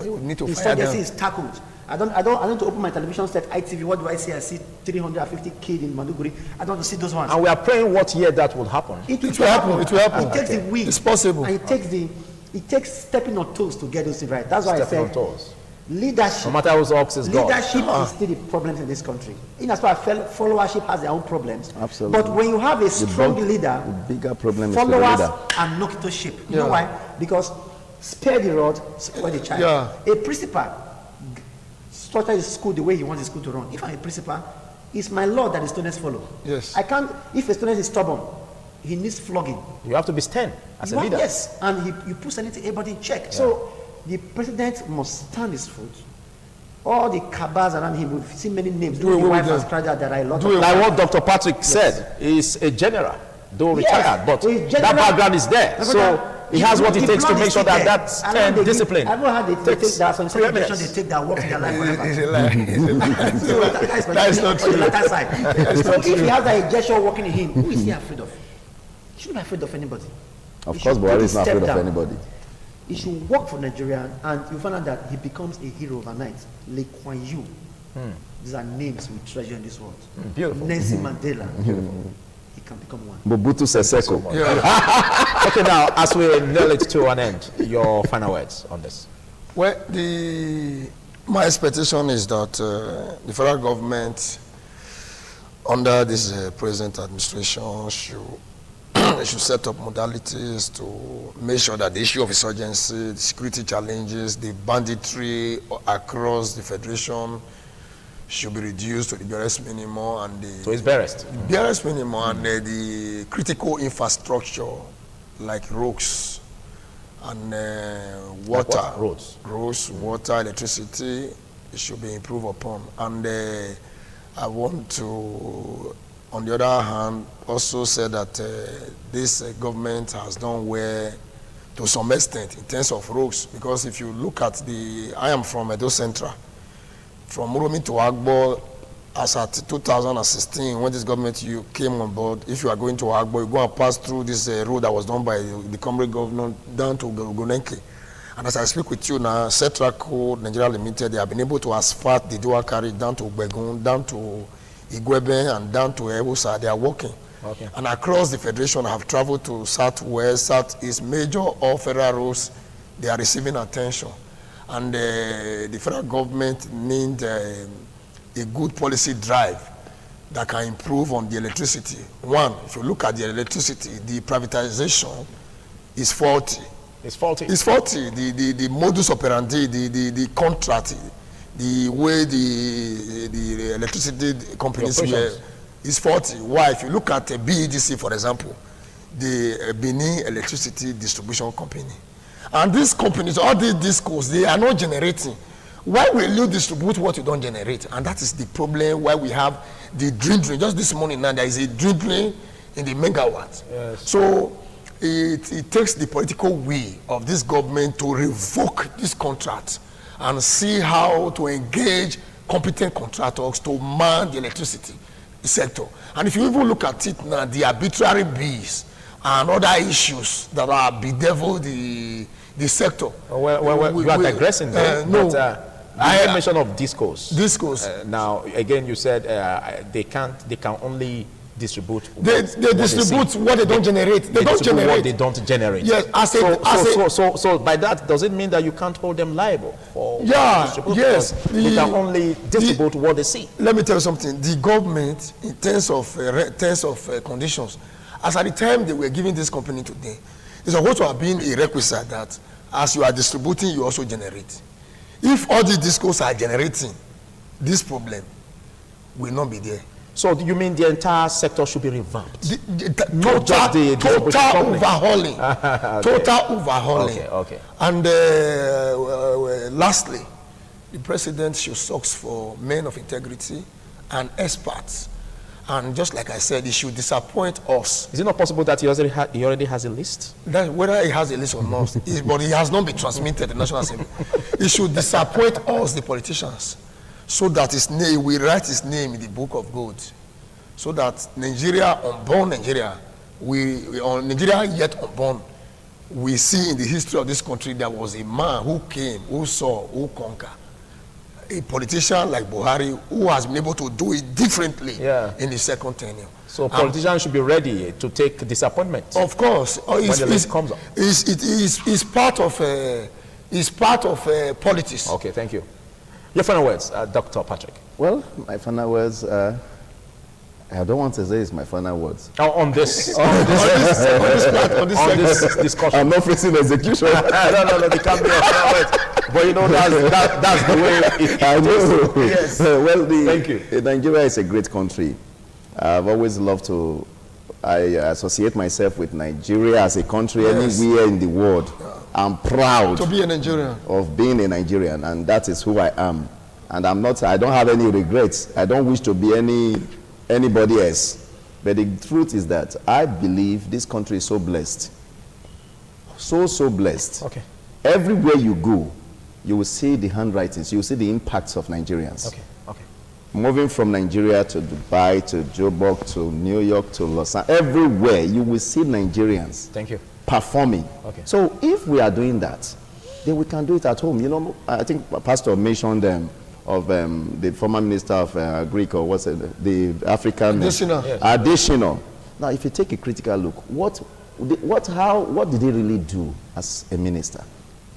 You need to fire Insurgency them. is tackled. I don't need to open my television set, ITV. What do I see? I see 350 kids in Maduguri. I don't want to see those ones. And we are praying what year that will happen. It will happen. It will happen. It takes the will. It's possible. And it takes stepping on toes to get those things right. That's why Stepping I on said toes. leadership. No matter whose ox is God. Leadership is still the problems in this country. In as far as followership has their own problems. Absolutely. But when you have a strong leader, The bigger problem is with the followers leader. are knocked to shape. You know why? Because spare the rod, spoil the child. Yeah. A principal structure his school the way he wants his school to run. If I'm a principal, it's my law that the students follow. Yes. I can't. If a student is stubborn, he needs flogging. You have to be stern as a leader. Yes, and you put everybody in check. So the president must stand his foot. All the cabals around him, we've seen many names. Do away The with wife them. has cried out, there are a lot Do of away Like what Dr. Patrick said, is a general, though Yes, retired, but he's that general. background is there. My So brother, he has what it the takes to blood make is sure still that there. that's I know they discipline. I've not had there are some preeminence. generations they take their work in their life forever. It's a lie. It's a lie. So That is not on the true. latter side. So if he has that gesture working in him, who is he afraid of? He shouldn't be afraid of anybody. Of He course, should Buhari take is a not step afraid of down. anybody. He should work for Nigeria, and you find out that he becomes a hero overnight. Lee Kuan Yew. These are names we treasure in this world. Beautiful. Nelson Mandela. He can become one. Mobutu Seseko. Okay, now, as we nail it to an end, your final words on this. Well, my expectation is that the federal government, under this present administration, should set up modalities to make sure that the issue of insurgency, the security challenges, the banditry across the federation should be reduced to the barest minimum, and So it's barest. barest minimum, and the critical infrastructure like roads and water, what? Roads. water, electricity, it should be improved upon. And I want to, on the other hand, also say that this government has done well to some extent in terms of roads, because if you look at I am from Edo Central, from Muromi to Agbo, as at 2016, when this government came on board, if you are going to Agbo, you go and pass through this road that was done by the Comrade governor down to Gonenke. And as I speak with you now, Cetraco Nigeria Limited, they have been able to asphalt the dual carriage down to Begun, down to Igwebe, and down to Ebusa. They are working. Okay. And across the federation, I have traveled to southwest, southeast, major all federal roads. They are receiving attention, and the federal government needs a good policy drive that can improve on the electricity. One, if you look at the electricity, the privatization is faulty. It's faulty. It's faulty. The modus operandi, the contract, the way the electricity companies were is faulty. Why? If you look at a BEDC, for example, the Benin Electricity Distribution Company, and these companies, all these discos, they are not generating. Why will you distribute what you don't generate? And that is the problem why we have the dwindling. Just this morning now, there is a dwindling in the megawatts. Yes. So it takes the political will of this government to revoke this contract and see how to engage competent contractors to man the electricity sector. And if you even look at it now, the arbitrary bills and other issues that are bedevil the sector. You are digressing there. No. I mention of discos. Discos. Now, again, you said they can only distribute. They distribute what they don't generate. They don't generate what they don't generate. Yes. So by that, does it mean that you can't hold them liable for? Yes. They can only distribute what they see. Let me tell you something. The government, in terms of conditions, as at the time they were giving this company today, it's supposed to have been a requisite that as you are distributing, you also generate. If all these discos are generating, this problem will not be there. So do you mean the entire sector should be revamped? Not just the total overhauling. Total overhauling. Okay. And lastly, the president should search for men of integrity and experts. And just like I said, he should disappoint us. Is it not possible that he already has a list? That whether he has a list or not, but he has not been transmitted to the National Assembly. He should disappoint us, the politicians, so that his name, we write his name in the book of God, so that Nigeria, unborn Nigeria, Nigeria yet unborn, we see in the history of this country there was a man who came, who saw, who conquered. A politician like Buhari who has been able to do it differently in his second tenure. So politicians should be ready to take disappointment. Of course, when the list comes up. It's part of politics. Okay, thank you. Your final words, Dr. Patrick. Well, my final words, I don't want to say it's my final words. On this discussion. I'm not facing execution. No, they can't be your final words. But you know, that's the way it I know. Yes. Well, thank you. Nigeria is a great country. I've always loved to associate myself with Nigeria as a country anywhere in the world. I'm proud to be a Nigerian. Of being a Nigerian, and that is who I am. And I don't have any regrets. I don't wish to be anybody else. But the truth is that I believe this country is so blessed. So blessed. Okay. Everywhere you go, you will see the handwritings, you will see the impacts of Nigerians. Okay. Moving from Nigeria to Dubai, to Joburg, to New York, to Los Angeles, everywhere you will see Nigerians. Thank you. Performing. Okay. So if we are doing that, then we can do it at home. You know, I think Pastor mentioned of the former minister of Greek, or what's it, the African additional. Now, if you take a critical look, what did he really do as a minister?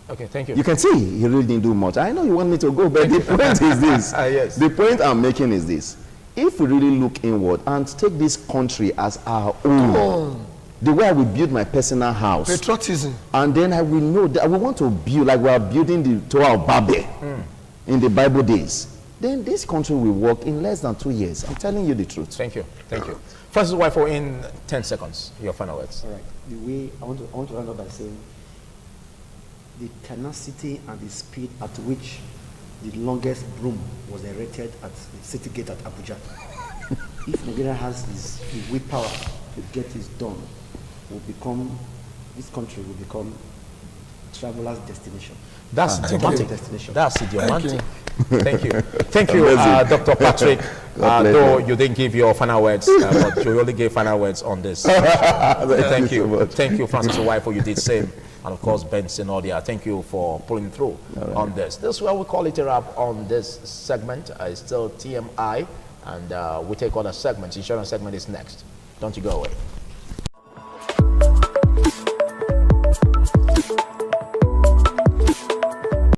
Okay, thank you. You can see he really didn't do much. I know you want me to go, but the point is this. Yes. The point I'm making is this. If we really look inward and take this country as our own, the way I will build my personal house, patriotism, and then I will know that we want to build like we are building the Tower of Babel in the Bible days, then this country will work in less than 2 years. I'm telling you the truth. Thank you. Francis Wifo, in 10 seconds, your final words. All right. The way I want to round up by saying the tenacity and the speed at which the longest broom was erected at the city gate at Abuja. If Nigeria has the willpower to get this done, this country will become traveler's destination. That's idiomatic. That's idiomatic. Thank you. Thank you, Dr. Patrick. Though you didn't give your final words, but you only gave final words on this. Thank you. Thank you, Francis Wifo. You did same. And of course, Benson Odia, thank you for pulling through on this. This is where we call it a wrap on this segment. It's still TMI, and we take other segments. Insurance segment is next. Don't you go away.